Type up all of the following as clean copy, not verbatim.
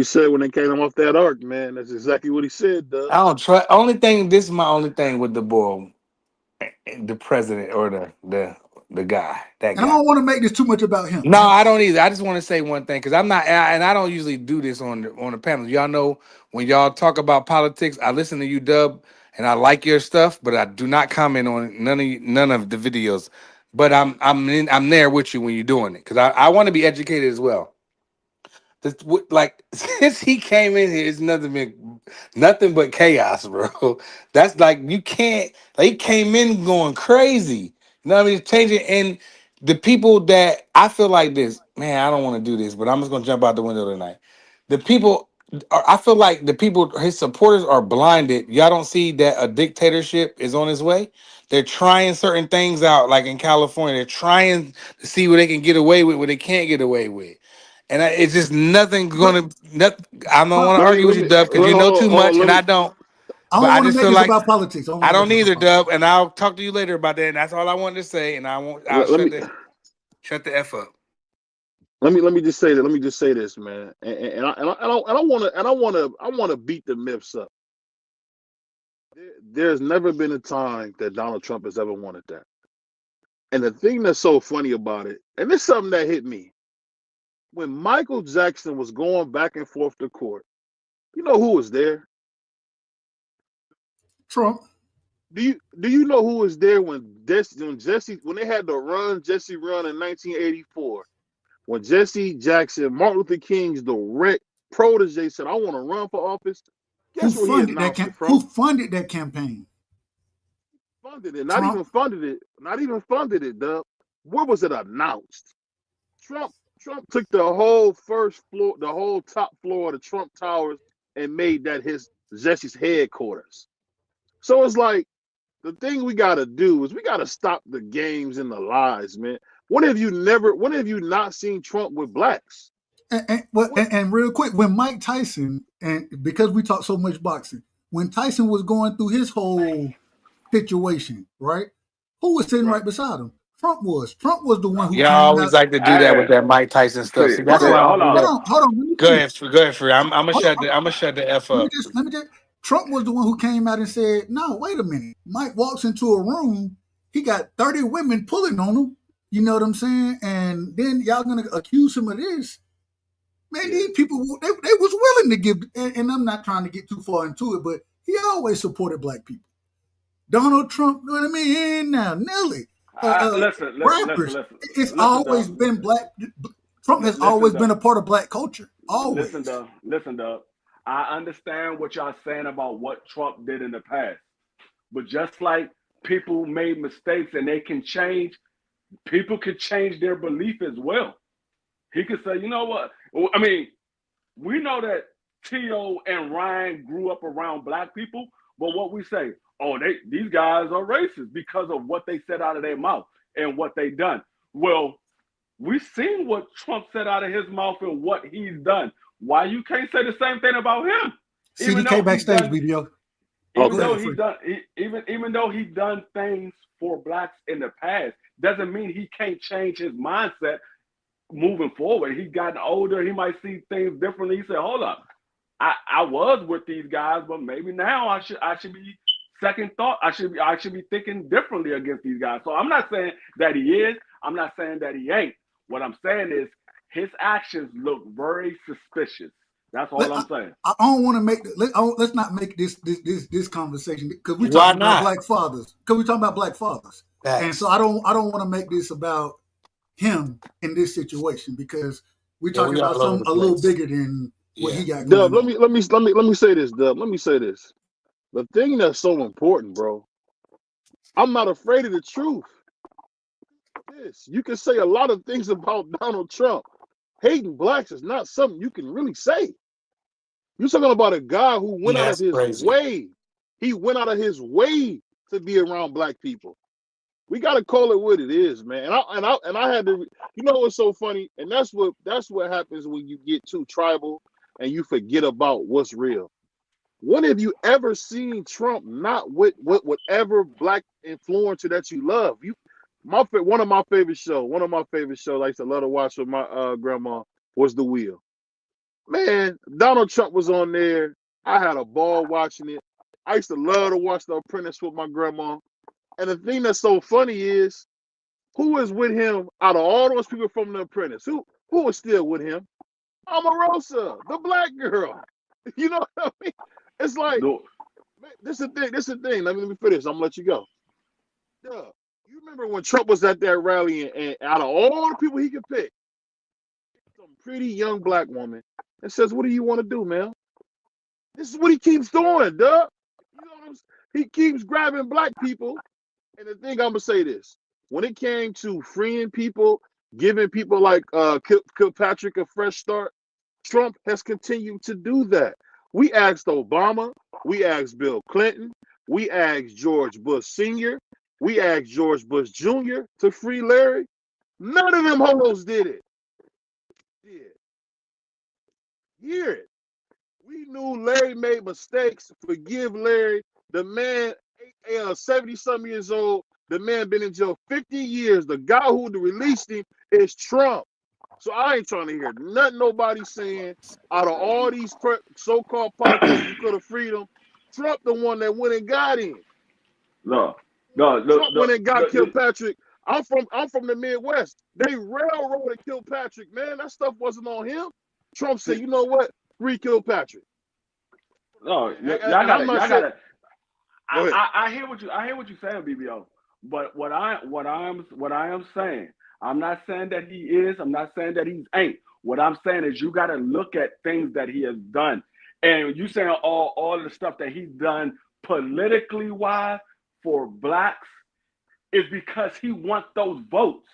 you said when they came off that arc, man. That's exactly what he said, Doug. I don't trust. Only thing. This is my only thing with the boy, the president or the guy, that And I guy. don't want to make this too much about him. No, I don't either. I just want to say one thing because I'm not, and I don't usually do this on the panels. Y'all know when y'all talk about politics, I listen to you, Dub, and I like your stuff, but I do not comment on none of the videos. But I'm there with you when you're doing it because I want to be educated as well. Like since he came in here, it's nothing but chaos, bro. That's like you can't. Like, he came in going crazy. You know what I mean? Changing and the people that I feel like this, man. I don't want to do this, but I'm just gonna jump out the window tonight. The people, I feel like the people, his supporters are blinded. Y'all don't see that a dictatorship is on its way. They're trying certain things out, like in California. They're trying to see what they can get away with, what they can't get away with. And it's just nothing But gonna. Nothing, I don't but want to argue with Let you, me Dub, because you know hold too on, hold on, much, let and me I don't. I But don't I want to just make feel this like about politics. I don't I want to make don't this about either, politics. Dub, and I'll talk to you later about that. And that's all I wanted to say. And I won't. I'll let, let me shut the f up. let me just say that. Let me just say this, man. And I want to beat the myths up. There's never been a time that Donald Trump has ever wanted that. And the thing that's so funny about it, and it's something that hit me when Michael Jackson was going back and forth to court. You know who was there? Trump. Do you know who was there when they had the Jesse run in 1984? When Jesse Jackson, Martin Luther King's direct protege, said, "I want to run for office." Who Guess what he funded that announced it Who from? funded that campaign? Funded it. Not Trump. even funded it. Not even funded it, Dub. Where was it announced? Trump Trump took the whole first floor, the whole top floor of the Trump Towers, and made that his Jesse's headquarters. So it's like the thing we gotta do is we gotta stop the games and the lies, man. When have you not seen Trump with blacks? What And real quick, when Mike Tyson, and because we talk so much boxing, when Tyson was going through his whole situation, right? Who was sitting right. right beside him? Trump was. Trump was the one who Y'all came always out. like to do that with Hey, that Mike Tyson stuff. See, that's Hold see, on, why I don't hold do on. that. hold on. Let me Go finish. ahead, go ahead, free. I'm gonna Hold on, I'm gonna shut the f let me up. just let me just. Trump was the one who came out and said, "No, wait a minute." Mike walks into a room, he got 30 women pulling on him. You know what I'm saying? And then y'all gonna accuse him of this? Man, Yeah. these people they was willing to give. And I'm not trying to get too far into it, but he always supported black people. Donald Trump, you know what I mean? And now Nelly, Listen, listen, listen, rappers. listen, It's listen, always dog. been black. Trump has Listen, always been dog. a part of black culture. Listen, Always. dog. Listen, dog. I understand what y'all saying about what Trump did in the past, but just like people made mistakes and they can change, people could change their belief as well. He could say, you know what? I mean, we know that T.O. and Ryan grew up around black people, but what we say, oh, these guys are racist because of what they said out of their mouth and what they done. Well, we've seen what Trump said out of his mouth and what he's done. Why you can't say the same thing about him? Even CDK though he backstage, done, BBO. even Go Okay. though ahead, he free. done, even though he done things for blacks in the past, doesn't mean he can't change his mindset moving forward. He's gotten older. He might see things differently. He said, "Hold up, I was with these guys, but maybe now I should be second thought. I should be thinking differently against these guys." So I'm not saying that he is. I'm not saying that he ain't. What I'm saying is his actions look very suspicious. That's all I, I'm saying. I don't want to make. Let's not make this conversation because we're Why talking about not? black fathers. Because we're talking about black fathers, and so Facts. I don't want to make this about him in this situation because we're Yeah, talking we about all over some the a little place. bigger than what Yeah. he got Dub, going let on. me let me let me let me say this, Dub. Let me say this. The thing that's so important, bro, I'm not afraid of the truth. This you can say a lot of things about Donald Trump. Hating blacks is not something you can really say. You're talking about a guy who went Yeah, out of that's his crazy. way. He went out of his way to be around black people. We got to call it what it is, man. And I had to, you know what's so funny, and that's what happens when you get too tribal and you forget about what's real. When have you ever seen Trump not with whatever black influencer that you love? One of my favorite shows I used to love to watch with my grandma was The Wheel. Man, Donald Trump was on there. I had a ball watching it. I used to love to watch The Apprentice with my grandma. And the thing that's so funny is, who is with him out of all those people from The Apprentice? Who is still with him? Omarosa, the black girl. You know what I mean? It's like, No, man, this is the thing. This is the thing. Let me finish. I'm gonna let you go. Yeah. You remember when Trump was at that rally and out of all the people he could pick, some pretty young black woman and says, "What do you want to do, man?" This is what he keeps doing, duh. You know what I'm saying? He keeps grabbing black people. And the thing I'm gonna say this: when it came to freeing people, giving people like Kilpatrick a fresh start, Trump has continued to do that. We asked Obama, we asked Bill Clinton, we asked George Bush Sr., we asked George Bush Jr. to free Larry. None of them holos did it. Hear it. We knew Larry made mistakes. Forgive Larry. The man, 70-some years old. The man been in jail 50 years. The guy who released him is Trump. So I ain't trying to hear nothing nobody saying. Out of all these so-called politicians who could have freed him, Trump the one that went and got him. no, Trump went and got Kilpatrick. I'm from the Midwest. They railroaded Kilpatrick, man. That stuff wasn't on him. Trump said, you know what? Free Kilpatrick. No, y'all gotta. I hear what you're saying, BBO. But what I am saying, I'm not saying that he is. I'm not saying that he ain't. What I'm saying is you got to look at things that he has done, and you saying all the stuff that he's done politically wise for blacks is because he wants those votes.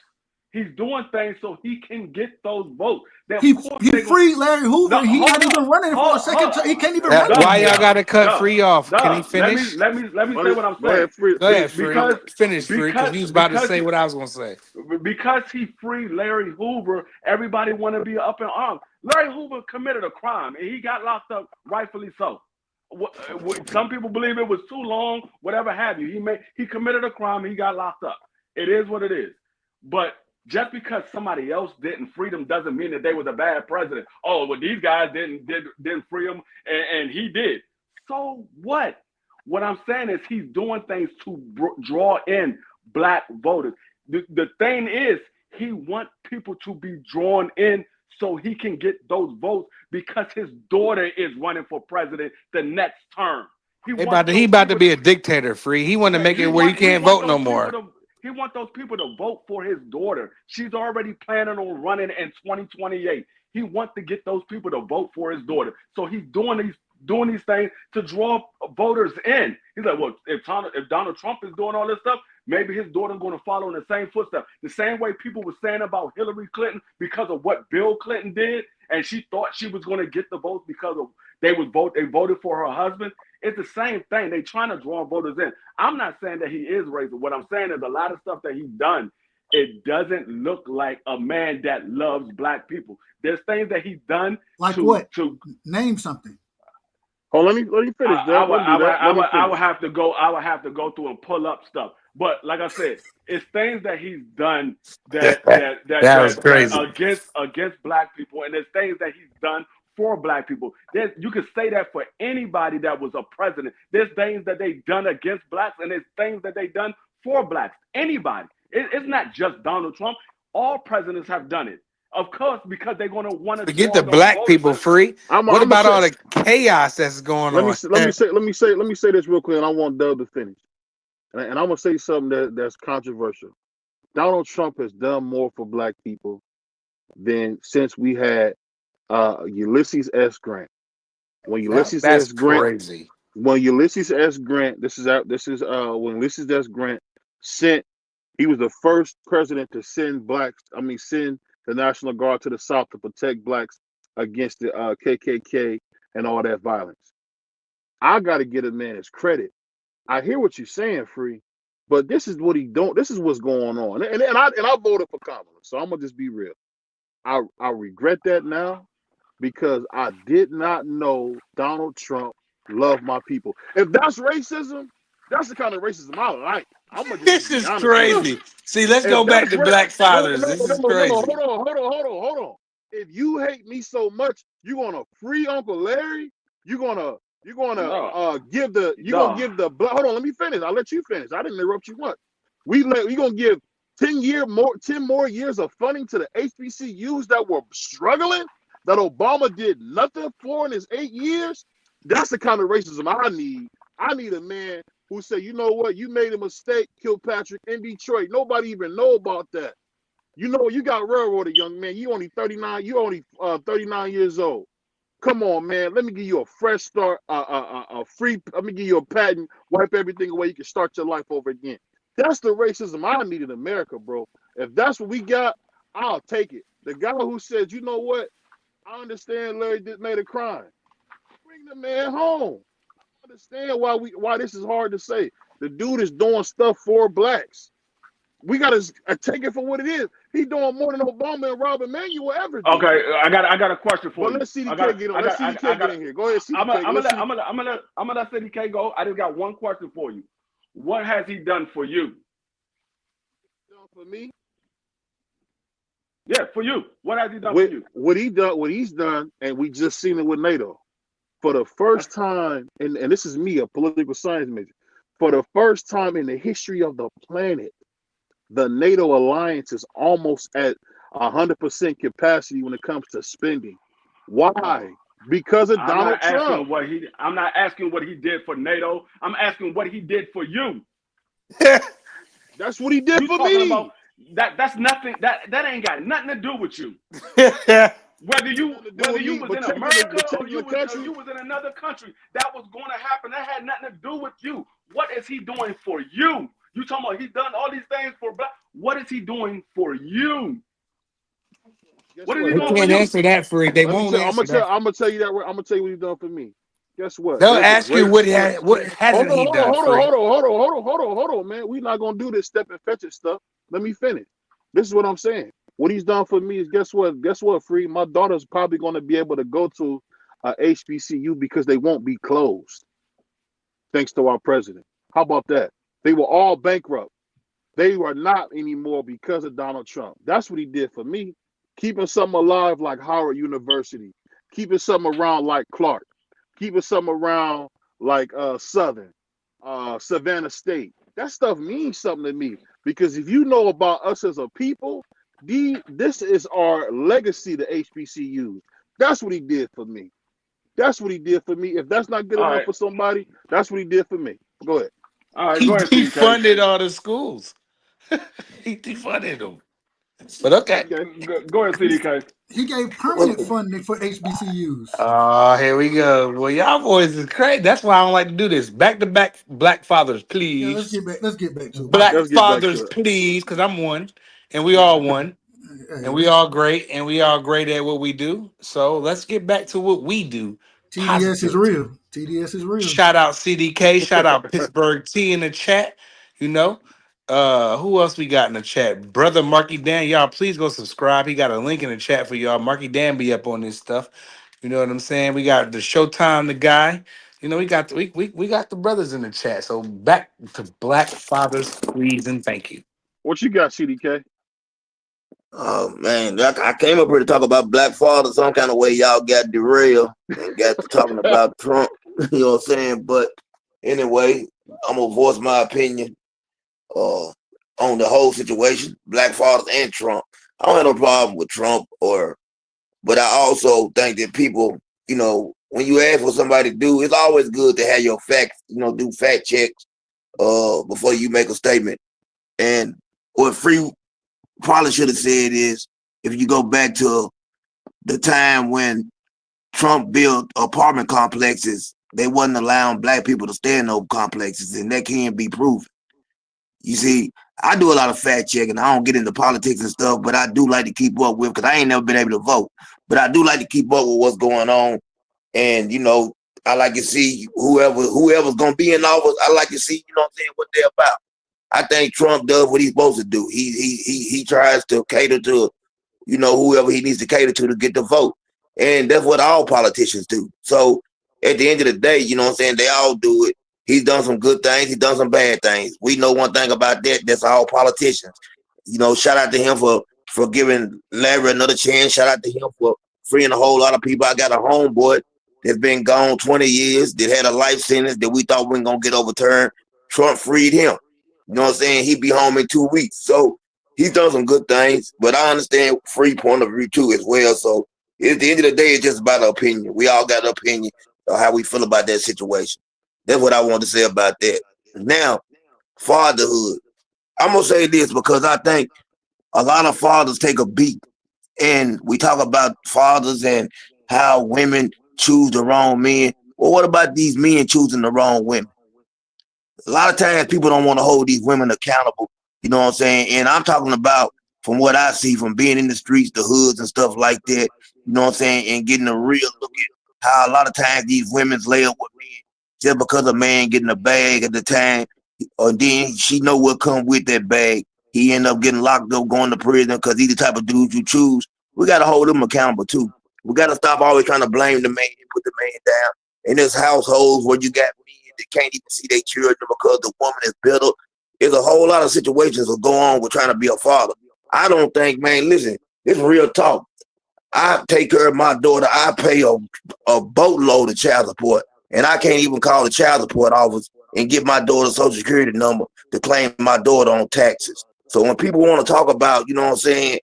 He's doing things so he can get those votes. He freed Larry Hoover. He's not even running for a second term. He can't even run. Why y'all got to cut Free off? Can he finish? Let me say what I'm saying. Go ahead, Free. Finish, Free, because he was about to say what I was going to say. Because he freed Larry Hoover, everybody want to be up in arms. Larry Hoover committed a crime, and he got locked up, rightfully so. Some people believe it was too long, whatever have you. He committed a crime, and he got locked up. It is what it is. But just because somebody else didn't free them doesn't mean that they was a bad president. Oh, well, these guys didn't free him, and he did. So what? What I'm saying is he's doing things to draw in black voters. The thing is, he wants people to be drawn in so he can get those votes because his daughter is running for president the next term. He about to be a dictator, Free. He want to make it where you can't vote no more. He wants those people to vote for his daughter. She's already planning on running in 2028. He wants to get those people to vote for his daughter. So he's doing these things to draw voters in. He's like, well, if Donald Trump is doing all this stuff, maybe his daughter's going to follow in the same footsteps. The same way people were saying about Hillary Clinton because of what Bill Clinton did, and she thought she was going to get the votes because of they voted for her husband. It's the same thing. They're trying to draw voters in. I'm not saying that he is racist. What I'm saying is a lot of stuff that he's done, it doesn't look like a man that loves black people. There's things that he's done. Like what? To name something. Oh, let me finish. I would have to go through and pull up stuff. But like I said, it's things that he's done that was crazy against black people, and there's things that he's done for black people. You can say that for anybody that was a president. There's things that they've done against blacks, and there's things that they've done for blacks. Anybody. It's not just Donald Trump. All presidents have done it. Of course, because they're going to want to get the black people free. What about all the chaos that's going on? Let me say this real quick, and I want Doug to finish. And I'm gonna say something that's controversial. Donald Trump has done more for black people than since we had Ulysses S. Grant. When Ulysses S. Grant when Ulysses S. Grant sent, he was the first president to send the National Guard to the South to protect blacks against the KKK and all that violence. I got to give a man his credit. I hear what you're saying, Free, but this is what he don't. This is what's going on, and I voted for Kamala, so I'm gonna just be real. I regret that now because I did not know Donald Trump loved my people. If that's racism, that's the kind of racism I like. This is crazy. See, let's go back to black fathers. This is crazy. Hold on. If you hate me so much, you gonna free Uncle Larry? You're gonna No, give the no. hold on, let me finish. I'll let you finish. I didn't interrupt you once. We gonna give 10 more years of funding to the HBCUs that were struggling, that Obama did nothing for in his 8 years. That's the kind of racism I need. I need a man who say, you know what, you made a mistake, Kilpatrick, in Detroit. Nobody even know about that. You know, you got railroaded, young man. You only 39. You only 39 years old. Come on, man. Let me give you a fresh start, a free. Let me give you a patent. Wipe everything away. You can start your life over again. That's the racism I need in America, bro. If that's what we got, I'll take it. The guy who says, you know what, I understand Larry made a crime. Bring the man home. I understand why this is hard to say. The dude is doing stuff for blacks. We gotta take it for what it is. He doing more than Obama and Rob Emanuel ever did. Okay, I got a question for But you. let's CDK get on. Let's CDK get in here. Go ahead, CDK. I'm gonna let CDK go. I just got one question for you. What has he done for you? For me? Yeah, for you. What has he done for you? What he's done, and we just seen it with NATO. For the first time, and this is me, a political science major, for the first time in the history of the planet, the NATO alliance is almost at 100% capacity when it comes to spending. Why? Because of Donald Trump. I'm not asking what he did for NATO. I'm asking what he did for you. That's what he did for me. That's nothing. That ain't got nothing to do with you. Whether you was in America or you was in another country, that was going to happen. That had nothing to do with you. What is he doing for you? You talking about he's done all these things for black? What is he doing for you? What is he doing for you? They can't answer that for it. They won't answer that. I'm gonna tell you that. I'm gonna tell you what he's done for me. Guess what? They'll ask you what hasn't he done. Hold on, man. We're not gonna do this step and fetch it stuff. Let me finish. This is what I'm saying. What he's done for me is guess what, Free? My daughter's probably gonna be able to go to a HBCU because they won't be closed. Thanks to our president. How about that? They were all bankrupt. They were not anymore because of Donald Trump. That's what he did for me. Keeping something alive like Howard University. Keeping something around like Clark. Keeping something around like Southern, Savannah State. That stuff means something to me. Because if you know about us as a people, this is our legacy to HBCUs. That's what he did for me. That's what he did for me. If that's not good enough for somebody, that's what he did for me. Go ahead. All right, He go ahead, defunded all the schools. He defunded them. But okay. Go ahead, CDK. He gave permanent funding for HBCUs. Oh, here we go. Well, y'all boys is crazy. That's why I don't like to do this. Back to back, Black fathers, please. Yeah, let's get back to it. Black fathers, please, because I'm one, and we all one, and we all great, and we all great at what we do. So let's get back to what we do. TDS is real. TDS is real. Shout out CDK. Shout out Pittsburgh T in the chat. You know, who else we got in the chat? Brother Marky Dan. Y'all, please go subscribe. He got a link in the chat for y'all. Marky Dan be up on this stuff. You know what I'm saying? We got the Showtime, the guy. You know, we got the brothers in the chat. So back to Black fathers, please, and thank you. What you got, CDK? Oh man, I came up here to talk about Black fathers. Some kind of way y'all got derailed and got to talking about Trump. You know what I'm saying? But anyway, I'm gonna voice my opinion on the whole situation, Black fathers and Trump. I don't have no problem with Trump, but I also think that people, you know, when you ask for somebody to do, it's always good to have your facts, you know, do fact checks before you make a statement. And what Free probably should have said is, if you go back to the time when Trump built apartment complexes, they wasn't allowing black people to stay in those complexes, and that can't be proven. You see, I do a lot of fact checking. I don't get into politics and stuff, but I do like to keep up with, because I ain't never been able to vote, but I do like to keep up with what's going on. And, you know, I like to see whoever's going to be in office. I like to see, you know what I'm saying, what they're about. I think Trump does what he's supposed to do. He tries to cater to, you know, whoever he needs to cater to get the vote. And that's what all politicians do. So at the end of the day, you know what I'm saying, they all do it. He's done some good things. He's done some bad things. We know one thing about that. That's all politicians. You know, shout out to him for for giving Larry another chance. Shout out to him for freeing a whole lot of people. I got a homeboy that's been gone 20 years, that had a life sentence that we thought we weren't going to get overturned. Trump freed him. You know what I'm saying? He'd be home in 2 weeks. So he's done some good things, but I understand free point of view too as well. So at the end of the day, it's just about an opinion. We all got an opinion of how we feel about that situation. That's what I want to say about that. Now, fatherhood. I'm going to say this because I think a lot of fathers take a beat, and we talk about fathers and how women choose the wrong men. Well, what about these men choosing the wrong women? A lot of times people don't want to hold these women accountable. You know what I'm saying? And I'm talking about from what I see from being in the streets, the hoods and stuff like that. You know what I'm saying? And getting a real look at how a lot of times these women's lay up with men just because a man getting a bag at the time, or then she know what come with that bag. He end up getting locked up, going to prison because he's the type of dude you choose. We got to hold him accountable too. We got to stop always trying to blame the man and put the man down. In this households where you got men that can't even see their children because the woman is bitter, there's a whole lot of situations that go on with trying to be a father. I don't think, man, listen, it's real talk. I take care of my daughter. I pay a boatload of child support, and I can't even call the child support office and get my daughter's social security number to claim my daughter on taxes. So when people want to talk about, you know what I'm saying,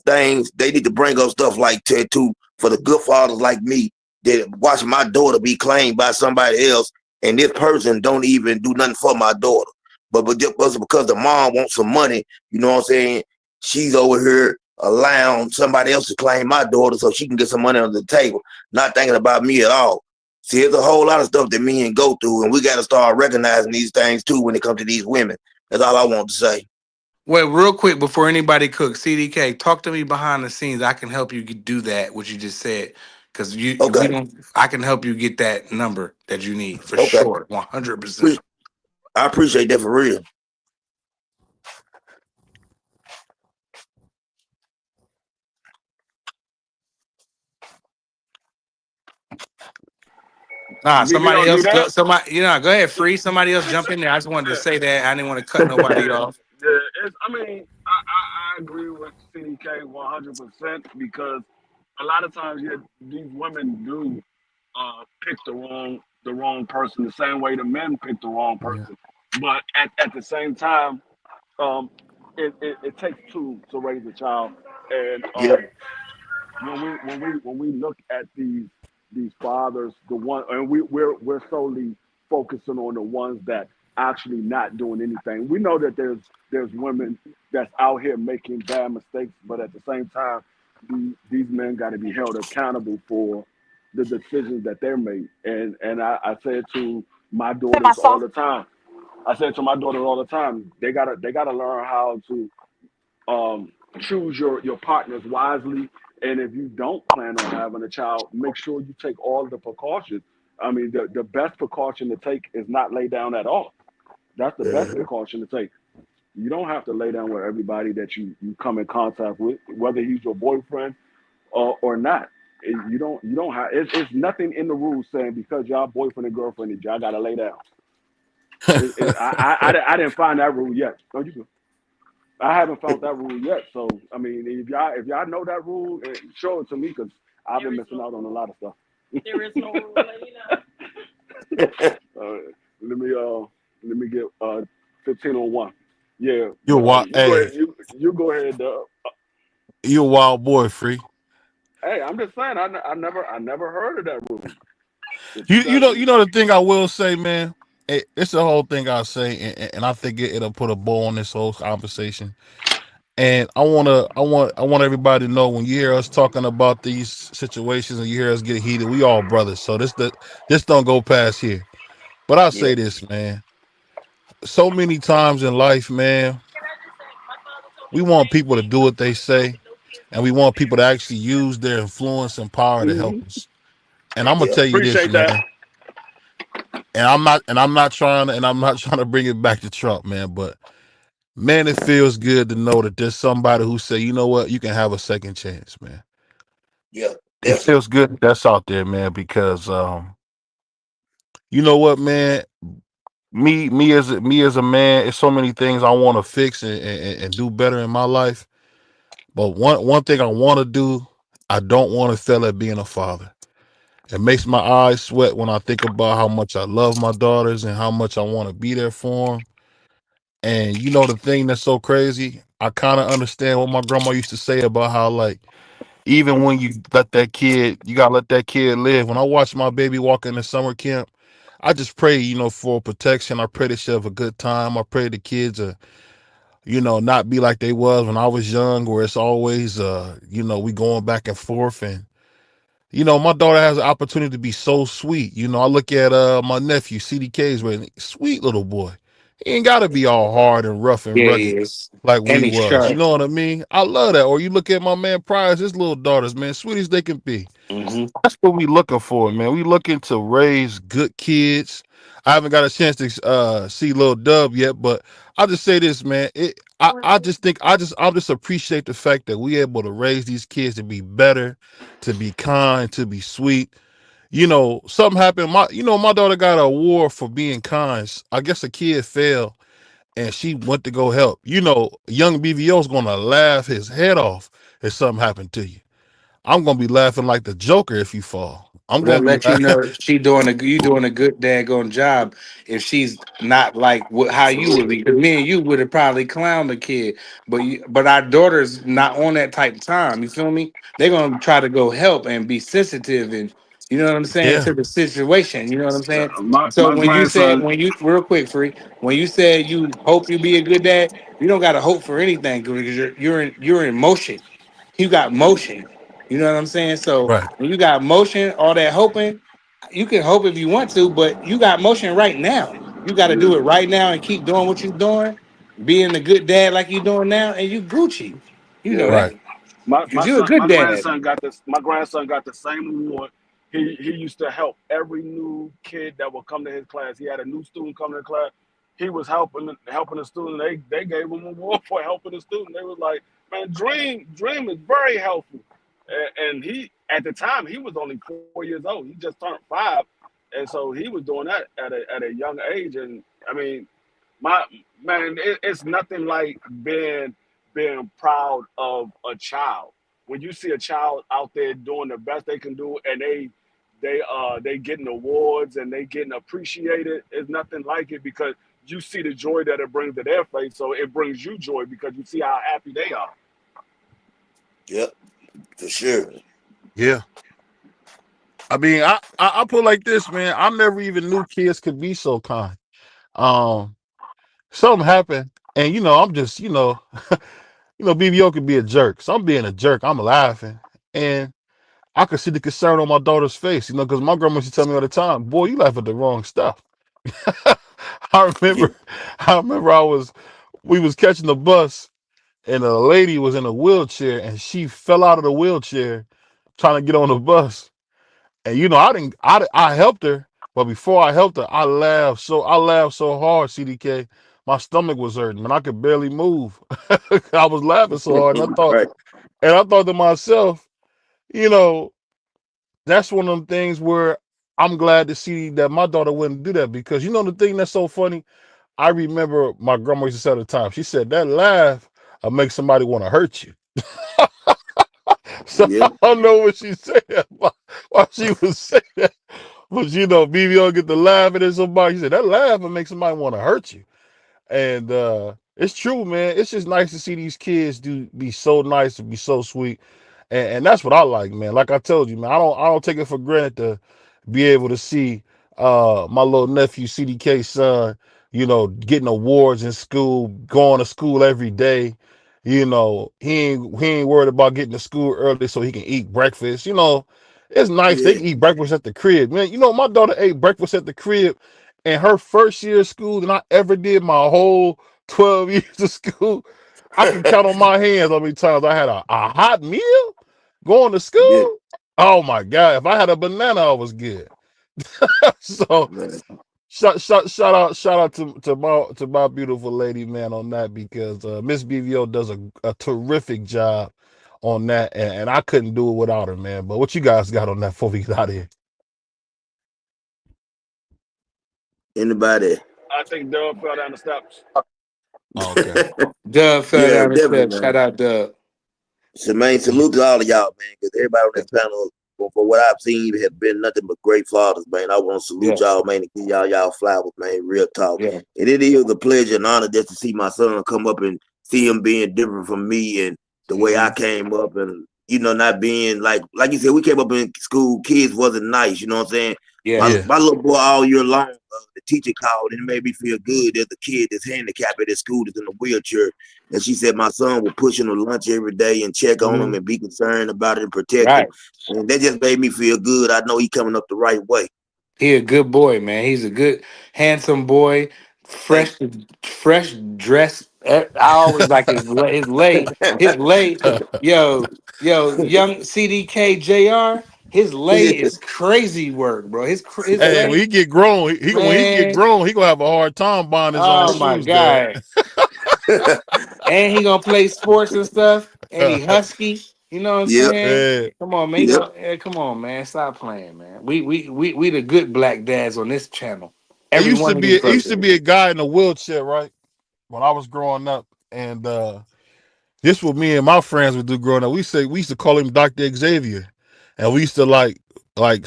things, they need to bring up stuff like that too for the good fathers like me that watch my daughter be claimed by somebody else, and this person don't even do nothing for my daughter. But just because the mom wants some money, you know what I'm saying, she's over here allowing somebody else to claim my daughter so she can get some money on the table, not thinking about me at all. See, there's a whole lot of stuff that men go through, and we got to start recognizing these things too when it comes to these women. That's all I want to say. Well, real quick before anybody cooks, CDK, talk to me behind the scenes. I can help you do that. What you just said, because we Okay, don't. I can help you get that number that you need for okay. sure, 100%. I appreciate that for real. Nah, BVO, somebody you else. there? Somebody, go ahead, free. Somebody else jump in there. I just wanted to say that. I didn't want to cut nobody off. I mean, I agree with CDK 100% because a lot of times, yeah, these women do pick the wrong person the same way the men pick the wrong Yeah. person. But at the same time, um, it takes two to raise a child, and Yeah, when we look at these fathers, the one, and we're solely focusing on the ones that actually not doing anything. We know that there's women that's out here making bad mistakes, but at the same time, these men got to be held accountable for the decisions that they're made. And I say it to my daughters all the time. I say it to my daughters all the time. They gotta learn how to choose your partners wisely. And if you don't plan on having a child, make sure you take all the precautions. I mean, the best precaution to take is not lay down at all. That's the best uh-huh. precaution to take. You don't have to lay down with everybody that you come in contact with, whether he's your boyfriend or not. You don't have. It's nothing in the rules saying because y'all boyfriend and girlfriend, y'all gotta lay down. I didn't find that rule yet. No, you do. I haven't found that rule yet. So I mean, if y'all know that rule, show it to me because I've been missing out on a lot of stuff. There is no rule. Let me know. Let me get 15 on 1. Yeah, You a but wild, you go hey, ahead. You go ahead. you a wild boy, free. Hey, I'm just saying. I never heard of that rule. If You you you got know you know the thing I will say, man. It's the whole thing I say, and I think it'll put a bow on this whole conversation. And I want everybody to know when you hear us talking about these situations and you hear us get heated, we all brothers. So this don't go past here. But I'll Yeah, say this, man. So many times in life, man, we want people to do what they say, and we want people to actually use their influence and power to help us. And I'm gonna yeah, tell you this, appreciate that. man. And I'm not trying to bring it back to Trump, man, but man, it feels good to know that there's somebody who say, you know what, you can have a second chance, man. yeah, It definitely. feels good that's out there, man, because you know what, man, me as a man, it's so many things I want to fix and do better in my life. But one thing I want to do, I don't want to fail at being a father. It makes my eyes sweat when I think about how much I love my daughters and how much I want to be there for them. And you know the thing that's so crazy, I kind of understand what my grandma used to say about how like even when you let that kid, you gotta let that kid live. When I watch my baby walk in the summer camp, I just pray, for protection. I pray they should have a good time. I pray the kids are, not be like they was when I was young, where it's always, we going back and forth. And my daughter has an opportunity to be so sweet. I look at my nephew, CDK's really sweet little boy. He ain't gotta be all hard and rough and Yeah, rugged yes. like And we he's was. You sharp. know what I mean? I love that. Or you look at my man Prize, his little daughters, man, sweet as they can be. Hmm. That's what we looking for, man. We looking to raise good kids. I haven't got a chance to see Lil Dub yet, but I'll just say this, man. I just think I just appreciate the fact that we able to raise these kids to be better, to be kind, to be sweet. Something happened. My daughter got an award for being kind. I guess a kid fell and she went to go help. Young BVO's gonna laugh his head off if something happened to you. I'm gonna be laughing like the Joker if you fall. I'm That gonna be let you laughing. know she doing you doing a good daggone job. If she's not like how you would be, because me and you would have probably clowned the kid, but our daughter's not on that type of time. You feel me? They're gonna try to go help and be sensitive and you know what I'm saying Yeah, to the situation. You know what I'm saying. So My when you said grandson, when you real quick, free when you said you hope you be a good dad, you don't got to hope for anything because you're in motion. You got motion. You know what I'm saying? So right, when you got motion, all that hoping, you can hope if you want to, but you got motion right now. You got to do it right now and keep doing what you're doing, being a good dad like you're doing now, and you Gucci. You know yeah. that right. because you're a good My dad. grandson got this. My grandson got the same award. He used to help every new kid that would come to his class. He had a new student come to the class. He was helping the student. They gave him an award for helping the student. They was like, man, Dream is very helpful. And he at the time he was only 4 years old. He just turned 5, and so he was doing that at a young age. And I mean, my man, it's nothing like being proud of a child. When you see a child out there doing the best they can do, and they getting awards and they getting appreciated, it's nothing like it because you see the joy that it brings to their face. So it brings you joy because you see how happy they are. Yep, for sure. Yeah. I mean, I put it like this, man. I never even knew kids could be so kind. Um, Something happened, and I'm just, BBO could be a jerk. So I'm being a jerk. I'm laughing, and I could see the concern on my daughter's face, because my grandma used to tell me all the time, "Boy, you laugh at the wrong stuff." I Yeah, remember, we was catching the bus, and a lady was in a wheelchair, and she fell out of the wheelchair trying to get on the bus. And I didn't, I helped her, but before I helped her, I laughed so hard, CDK, my stomach was hurting, and I could barely move. I was laughing so hard, right. and I thought to myself, you know, that's one of them things where I'm glad to see that my daughter wouldn't do that because the thing that's so funny. I remember my grandma used to say all the time. She said that laugh will make somebody want to hurt you. So Yeah, I don't know what she said why she was saying that. But BBO get the laughing at somebody. He said that laugh will make somebody want to hurt you. And it's true, man. It's just nice to see these kids be so nice and be so sweet. And that's what I like, man. Like I told you, man, I don't take it for granted to be able to see my little nephew CDK son, getting awards in school, going to school every day. He ain't worried about getting to school early so he can eat breakfast. It's nice they yeah. can eat breakfast at the crib. Man, my daughter ate breakfast at the crib in her first year of school than I ever did my whole 12 years of school. I can count on my hands how many times I had a hot meal going to Yeah, school. Oh my God. If I had a banana, I was good. So man. shout out to my beautiful lady, man, on that because Miss BVO does a terrific job on that. And I couldn't do it without her, man. But what you guys got on that before we get out of here? Anybody? I think Dub fell down the steps. Oh, okay. Dub fell Yeah, down the definitely, steps. Shout man. out Dub. So, man, salute to all of y'all, man, because everybody on this panel, for what I've seen, have been nothing but great fathers, man. I want to salute y'all, man, and give y'all flowers, man. Real talk. Yeah. And it is a pleasure and honor just to see my son come up and see him being different from me and the way I came up, and not being like you said, we came up in school. Kids wasn't nice, you know what I'm saying? Yeah. My little boy all year long, the teacher called and it made me feel good. There's a kid that's handicapped at his school that's in a wheelchair. And she said my son will push him to lunch every day and check on him and be concerned about it and protect him. And that just made me feel good. I know he's coming up the right way. He a good boy, man. He's a good, handsome boy. Fresh dress. I always like his lay. Yo, young CDK JR. His lay is crazy work, bro. His Hey, lay, when he get grown, when he get man. grown, he gonna have a hard time buying his own Oh my shoes, Dad. god. And he gonna play sports and stuff. And he husky. You know what I'm Yep. saying? Yeah. Come on, man. Come on, man. Stop playing, man. We the good black dads on this channel. It Every used one to of be these it used to brothers. be a guy in a wheelchair, right? When I was growing up, and this what me and my friends would do growing up. We used to call him Dr. Xavier, and we used to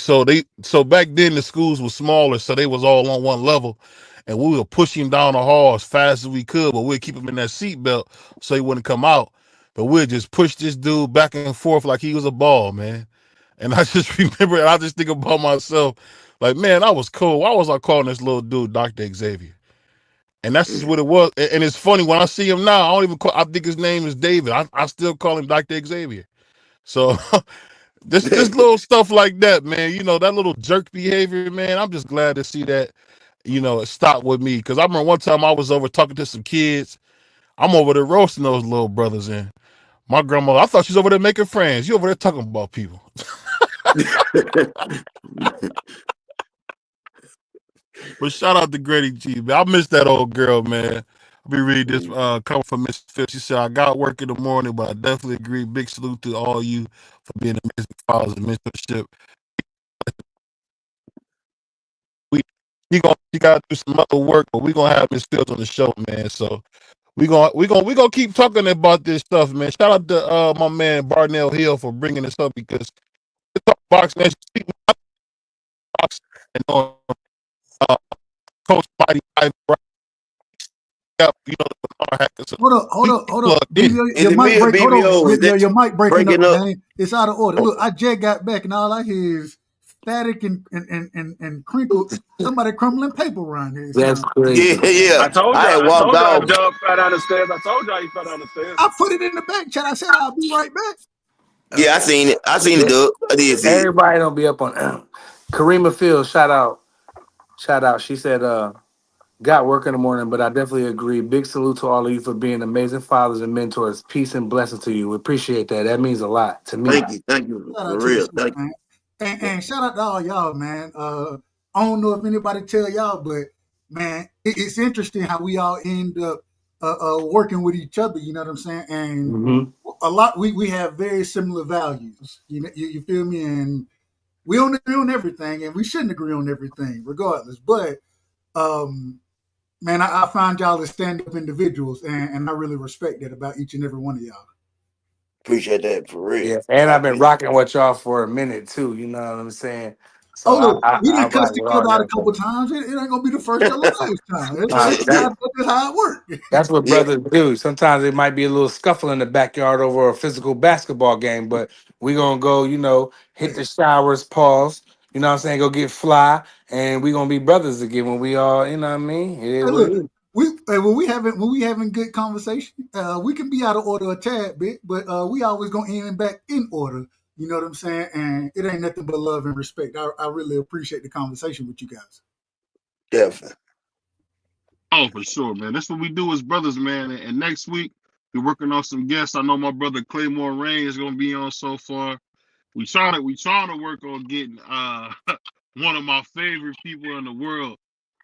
so back then the schools were smaller, so they was all on one level, and we would push him down the hall as fast as we could, but we'd keep him in that seatbelt so he wouldn't come out. But we'd just push this dude back and forth like he was a ball, man. And I just remember, and I just think about myself, like, man, I was cool. Why was I calling this little dude Dr. Xavier? And that's just what it was. And it's funny when I see him now, I don't even I think his name is David. I still call him Dr. Xavier. So this little stuff like that, man, that little jerk behavior, man, I'm just glad to see that, it stopped with me. Because I remember one time I was over talking to some kids. I'm over there roasting those little brothers. And my grandmother, I thought she was over there making friends. You over there talking about people. But shout out to Grady G, man. I miss that old girl, man. I'll be reading this comment from Miss Phil. She said, I got work in the morning, but I definitely agree. Big salute to all you for being amazing fathers and mentorship. She gotta do some other work, but we're gonna have Miss Fields on the show, man. So we gonna keep talking about this stuff, man. Shout out to my man Barnell Hill for bringing this up, because it's talk boxing and Coach Mighty Ivan, Hold up. BVO, In your the mic middle, break. Hold on. BVO, is that Your mic breaking up, breaking up? man. It's out of order. Look, I just got back and all I hear is static and crinkle. Somebody crumbling paper around here. That's Yeah, crazy. yeah. I told I had y'all, walked off. Doug fell down the stairs. I told y'all he fell down the stairs. I put it in the back chat. I said I'll be right back. Yeah, I seen it. I seen it, Doug. I did see it. Everybody don't be up on Karima Fields, shout out. She said, got work in the morning, but I definitely agree. Big salute to all of you for being amazing fathers and mentors. Peace and blessings to you. We appreciate that. That means a lot to me. Thank you Shout for out to the real. show, Thank man. And shout out to all y'all, man. I don't know if anybody tell y'all, but man, it's interesting how we all end up working with each other. You know what I'm saying? And a lot we have very similar values. You feel me? And we don't agree on everything, and we shouldn't agree on everything, regardless. But man, I find y'all as stand-up individuals, and I really respect that about each and every one of y'all. Appreciate that for real. Yeah, and I I've been appreciate rocking with y'all for a minute too. You know what I'm saying? Oh, So look, we I didn't cuss rock each with other all out a y'all. couple times. It ain't gonna be the first or the last time. That, That's how it works. that's what Yeah. brothers do. Sometimes it might be a little scuffle in the backyard over a physical basketball game, but we gonna go, hit the showers, pause. You know what I'm saying? Go get fly, and we gonna be brothers again when we all, you know what I mean? It is Hey, what it look, is. when we having good conversation, we can be out of order a tad bit, but we always gonna end back in order. You know what I'm saying? And it ain't nothing but love and respect. I really appreciate the conversation with you guys. Definitely. Oh, for sure, man. That's what we do as brothers, man. And next week we're working on some guests. I know my brother Claymore Rain is gonna be on so far. We trying to work on getting one of my favorite people in the world.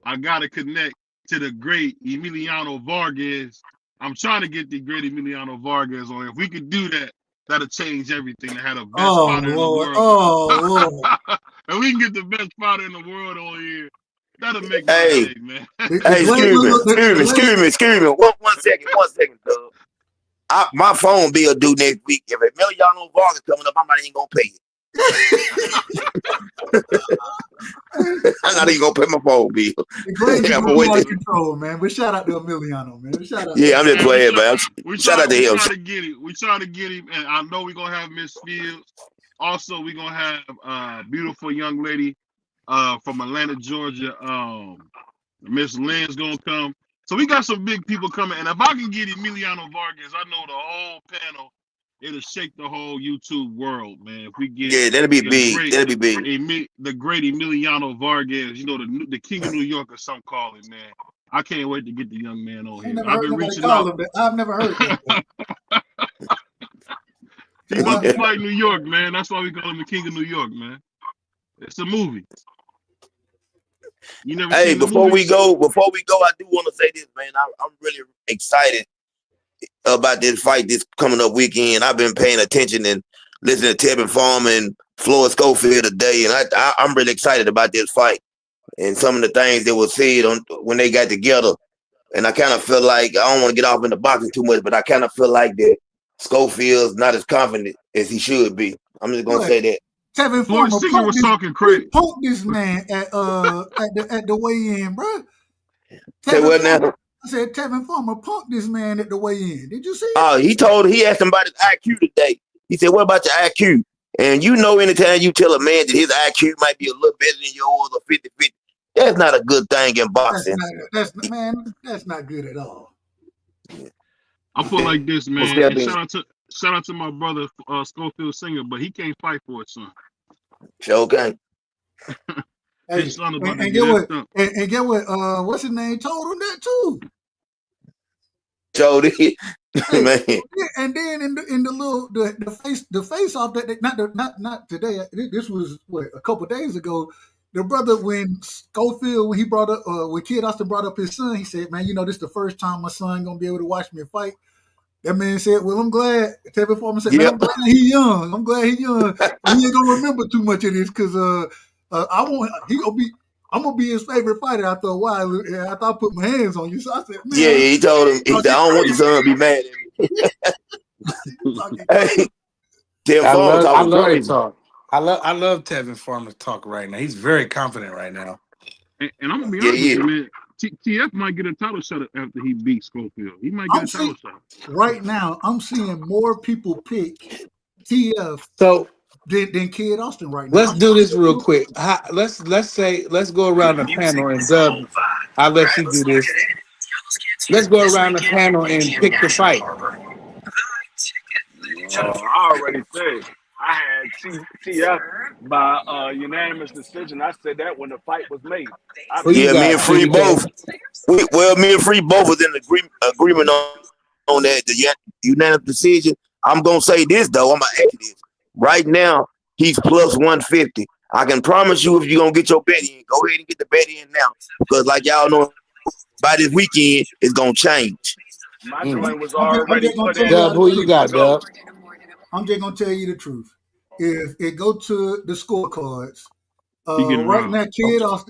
I gotta connect to the great Emiliano Vargas. I'm trying to get the great Emiliano Vargas on. If we could do that, that'll change everything. To have the best Oh fighter in the Lord, world. oh Lord. And we can get the best fighter in the world on here. That'll make my Hey, day, man. The hey, glad, excuse me, look, excuse me. One second, Doug. My phone bill due next week. If Emiliano Vargas coming up, I'm not even gonna pay it. I'm not even gonna pay my phone bill. Great I'm out waiting. of control, man. But shout out to Emiliano, man. Shout out. Yeah, I'm just playing, man. We Shout out to him. try to get him. We try to get him, and I know we're gonna have Miss Fields. Also, we're gonna have a beautiful young lady from Atlanta, Georgia. Miss Lynn's gonna come. So we got some big people coming, and if I can get Emiliano Vargas, I know the whole panel, it'll shake the whole YouTube world, man. If we get that'll be big. That'll be big. The great Emiliano Vargas, the king of New York, or some call it, man. I can't wait to get the young man on here. I've been reaching out. I've never heard that. He's about to fight New York, man. That's why we call him the king of New York, man. It's a movie. You never seen the before movie? we go, I do want to say this, man. I'm really excited about this fight this coming up weekend. I've been paying attention and listening to Tevin Farmer and Floyd Schofield today, and I'm really excited about this fight and some of the things that were said when they got together. And I kind of feel like, I don't want to get off in the boxing too much, but I kind of feel like that Schofield's not as confident as he should be. I'm just gonna say that. Tevin Floyd Singer was talking crazy. Poked this man at the weigh-in, bro. Say what now? I said Tevin Farmer punked this man at the weigh-in. Did you see? He asked him about his IQ today. He said, "What about your IQ?" And anytime you tell a man that his IQ might be a little better than yours or 50-50, that's not a good thing in boxing. That's not good at all. I feel like this, man. Shout out to my brother Schofield Singer, but he can't fight for it, son. Sure can. Hey, and get what? What's his name? Told him that too. Told it, man. And then in the little the face off that not today. This was a couple days ago. The brother when he brought up when Kid Austin brought up his son, he said, "Man, this is the first time my son gonna be able to watch me fight." That man said, "Well, I'm glad." Tevin Farmer said, "Man, I'm glad he's young. I'm glad he's young. He ain't gonna remember too much of this because I'm gonna be his favorite fighter after a while. After I put my hands on you." So I said, "Man." Yeah, he told him. He said, "I don't want your son to be mad at me." Hey, Tevin Farmer talking crazy. I love Tevin Farmer's talk right now. He's very confident right now. And I'm gonna be honest with you, man. TF might get a title shot after he beats Schofield. He might get a title shot. Right now, I'm seeing more people pick TF than Kid Austin right now. Let's do this real quick. Let's go around the panel and Dub. I'll let you do this. Let's go around the panel and pick the fight. I already said I had TF by unanimous decision. I said that when the fight was made. Me and Free both. Me and Free both was in agreement on that. The unanimous decision. I'm gonna say this though. I'm gonna ask this. Right now, he's plus 150. I can promise you, if you're gonna get your bet in, go ahead and get the bet in now. Because like y'all know, by this weekend, it's gonna change. My joint was already put in. Dub, who you got, Dub? I'm just gonna tell you the truth. If it go to the scorecards, right now,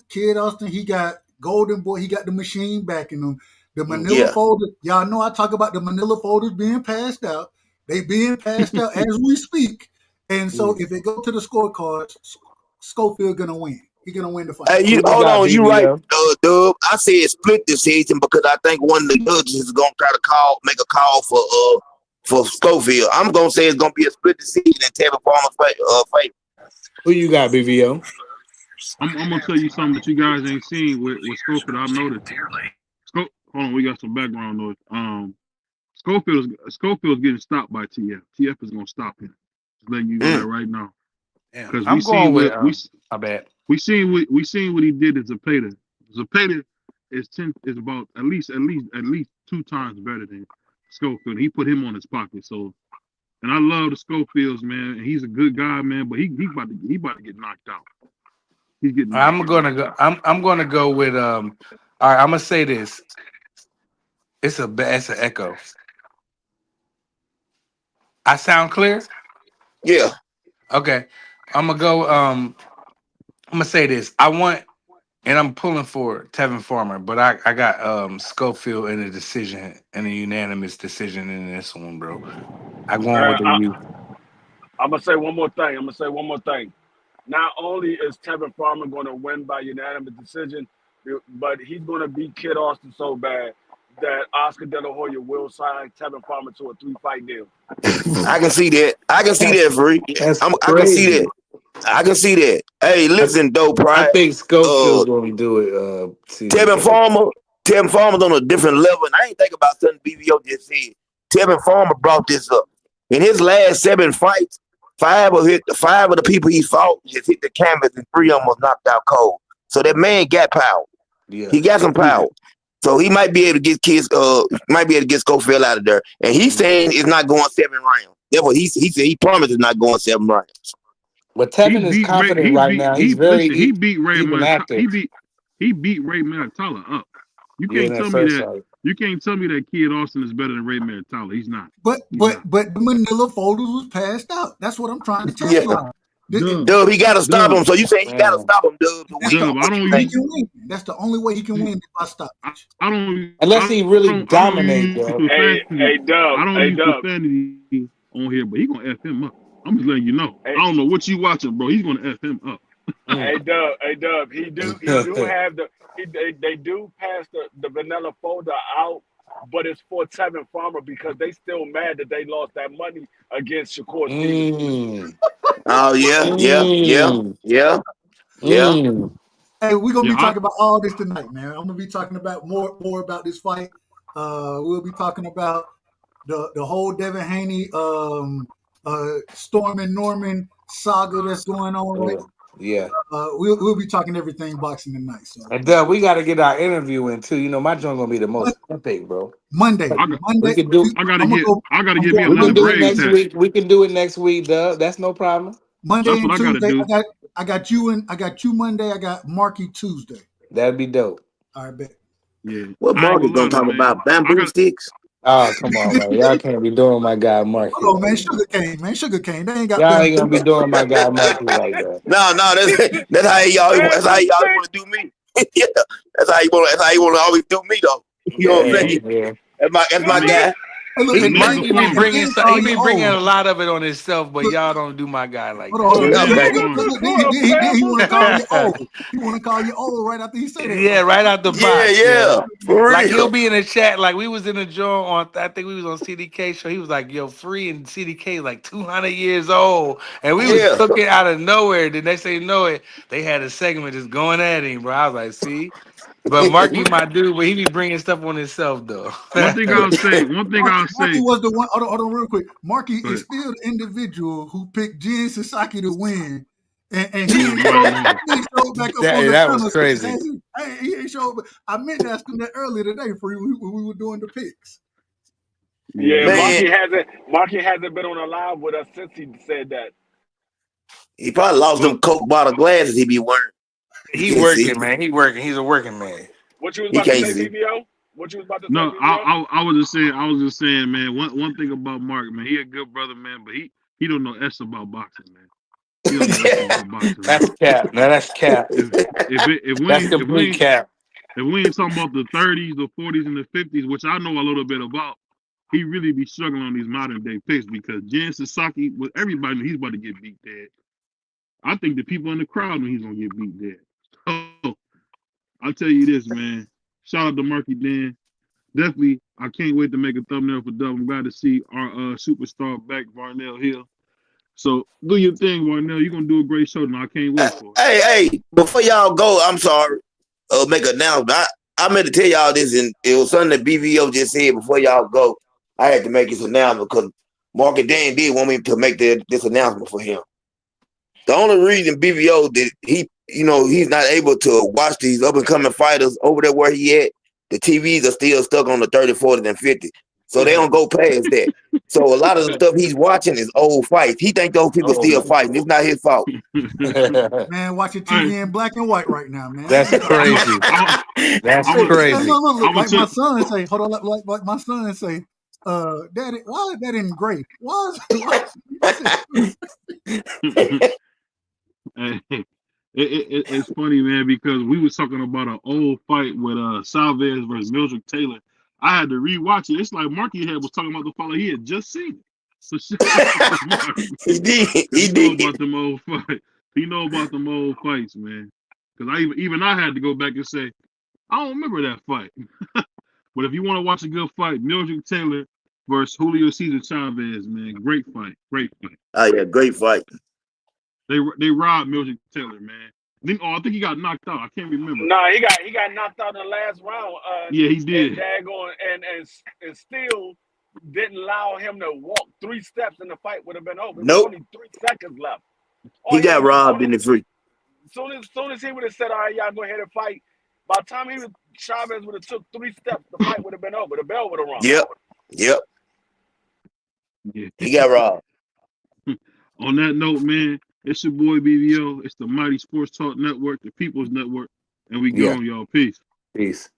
Kid Austin, he got Golden Boy, he got the machine backing him. The Manila folder, y'all know I talk about the Manila folders being passed out. They being passed out as we speak. And so if it go to the scorecards, Schofield gonna win. He's gonna win the fight. Hey, hold on, you right, Dub. I said split decision because I think one of the judges is gonna try to make a call for Schofield. I'm gonna say it's gonna be a split decision in Tevin Farmer's favor. Who you got, BVO? I'm gonna tell you something that you guys ain't seen with Schofield. I've noticed. Hold on, we got some background noise. Schofield's getting stopped by TF. TF is gonna stop him. Just letting you know that right now. Because we seen what he did at Zapata. Zapata is about at least 2 times better than Schofield. He put him on his pocket. So, and I love the Schofields, man. He's a good guy, man. But he about to get knocked out. He's getting. I'm gonna go with All right, I'm gonna say this. It's an echo. I sound clear? Yeah. Okay. I'm gonna go. I'm gonna say this. I want And I'm pulling for Tevin Farmer, but I got Schofield in a decision, in a unanimous decision in this one, bro. I going with the I, youth. I'm gonna say one more thing. Not only is Tevin Farmer going to win by unanimous decision, but he's going to beat Kid Austin so bad that Oscar De La Hoya will sign Tevin Farmer to a 3-fight deal. I can see that. I can see that, Free. That's I can see crazy. that. I can see that. Hey, listen, though, I Pride. think Schofield gonna do it. Tevin Farmer's on a different level, and I ain't think about something BVO just said. Tevin Farmer brought this up. In his last 7 fights, five of the people he fought has hit the canvas, and 3 of them was knocked out cold. So that man got power. Yeah, he got some power. So he might be able to get Schofield out of there. And he's saying it's not going 7 rounds. Therefore, he said he promised it's not going 7 rounds. But Tevin is confident right now. He's very he beat Ray even active. He beat Ray Maritala up. You can't tell me that. You can't tell me that Kid Austin is better than Ray Maritala. He's not. But the Manila folders was passed out. That's what I'm trying to tell you. Dub, he got to stop him. So you say he got to stop him, Dub. That's the only way he can win by stoppage. I don't. Unless he really dominates. Hey, Dub. I don't use profanity on here, but he gonna F him up. I'm just letting you know. I don't know what you watching, bro. He's gonna F him up. Hey Dub, he do have they do pass the vanilla folder out, but it's for Tevin Farmer because they still mad that they lost that money against Shakur Stevenson. Oh yeah. Hey, we're gonna be talking about all this tonight, man. I'm gonna be talking about more about this fight. We'll be talking about the whole Devin Haney Storm and Norman saga that's going on right. Yeah. We'll be talking everything boxing tonight. So and we got to get our interview in too. You know, my joint gonna be the most epic, bro. Monday. We can do. I gotta get me We another can do it brave next week. We can do it next week, Dub. That's no problem. Monday That's and what Tuesday. I got you Monday. I got Marky Tuesday. That'd be dope. All right, bet. Yeah. What Marky's gonna talk about? Bamboo sticks? Oh, come on, man. Y'all can't be doing my guy Marky. Oh man, sugar cane. They ain't got. Y'all ain't gonna be doing my guy Marky like that. No, that's how y'all want to do me. Yeah, that's how you want to always do me though. You know what I'm saying? Yeah. That's my guy. He be bringing a lot of it on himself, but y'all don't do my guy like that. He want to call you old. He want to call you old right after he said it. Yeah, right out the box. Yeah. For like real. he'll be in the chat. Like we was in the joint on. I think we was on CDK show. He was like, "Yo, Free and CDK like 200 years old," and we was cooking out of nowhere. The next thing you know it, they had a segment just going at him, bro. I was like, "See." But Marky, my dude, but he be bringing stuff on himself though. One thing I'll say. Marky was the one. Hold on, real quick. Marky is still the individual who picked Jin Sasaki to win, and he didn't show back up on the that was crazy. He ain't showed. I meant to ask him that earlier today when we were doing the picks. Yeah, Marky hasn't been on a live with us since he said that. He probably lost them Coke bottle glasses he be wearing. He working, man. He working. He's a working man. What you was about to say, BVO? What you was about to say? No, I was just saying, man. One thing about Mark, man, he a good brother, man, but he don't know S about boxing, man. He don't know S about boxing. That's cap. Now that's cap. If we ain't talking about the 30s, the 40s, and the 50s, which I know a little bit about, he really be struggling on these modern day picks because Jin Sasaki, with everybody, he's about to get beat dead. I think the people in the crowd know he's gonna get beat dead. Oh, I'll tell you this, man. Shout out to Marky Dan. Definitely, I can't wait to make a thumbnail for Dub. I'm glad to see our superstar back, Varnell Hill. So do your thing, Varnell. You're gonna do a great show, and I can't wait for it. Hey, before y'all go, I'm sorry. Make an announcement. I meant to tell y'all this, and it was something that BVO just said before y'all go. I had to make this announcement because Marky Dan did want me to make this announcement for him. The only reason BVO that he's not able to watch these up and coming fighters over there where he at, the TVs are still stuck on the 30, 40, and 50. So they don't go past that. So a lot of the stuff he's watching is old fights. He think those people still fighting. It's not his fault. Man, watching TV in black and white right now, man. That's crazy. That's crazy. Look, like my son say, hold on, like my son say, Daddy, why is that in gray? Why is It's funny, man, because we was talking about an old fight with Chavez versus Mildred Taylor. I had to rewatch it. It's like Marky was talking about the fight he had just seen it. So shout out to Mark. He did. He know did. about them old fights. He know about them old fights, man. Because I had to go back and say I don't remember that fight. But if you want to watch a good fight, Mildred Taylor versus Julio Cesar Chavez, man, great fight. Oh yeah, great fight. They robbed Mildred Taylor, man. I think he got knocked out. I can't remember. No, he got knocked out in the last round. Yeah, he did. And still didn't allow him to walk 3 steps and the fight would have been over. Nope. Only 3 seconds left. He got robbed in the free. Soon as he would have said, all right, y'all go ahead and fight, by the time Chavez would have took 3 steps, the fight would have been over. The bell would have rung. Yep. Yeah. He got robbed. On that note, man, it's your boy BVO. It's the Mighty Sports Talk Network, the People's Network, and we gone, y'all. Peace. Peace.